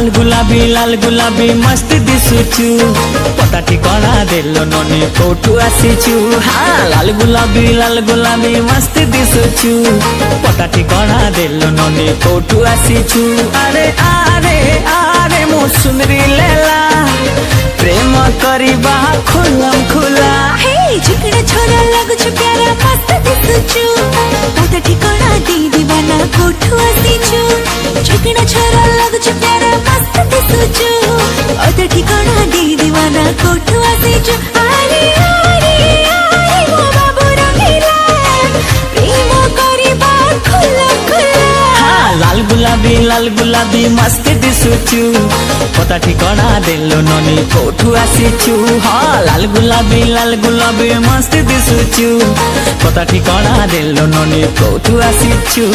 लाल गुलाबी मस्त दिसुचु पता ठिकाना देलो ननी कोठू आसीचु। हाँ लाल गुलाबी मस्त दिसुचु पता ठिकाना देलो ननी कोठू आसीचु। अरे आरे आरे मो सुंदरी लेला प्रेम करिबा खुलम खुला। हे चिकना छोरा लगुछु प्यारा मस्त दिसुचु पता ठिकाना दे दीवाना कोठू आसीचु। चिकना छोरा लगुछु प्यारा मस्त दिसुचु पता ठिकाना दे दीवाना कोठू आसीचु। अरे अरे अरे मो बाबू रंगीला प्रेम करिबा खुलम खुला। हाँ लाल गुलाबी मस्त दिसुचु पता ठिकाना देलो ननी कोठू आसीचु। हाँ लाल गुलाबी मस्त दिसुचु पता ठिकाना देलो ननी कोठू आसीचु।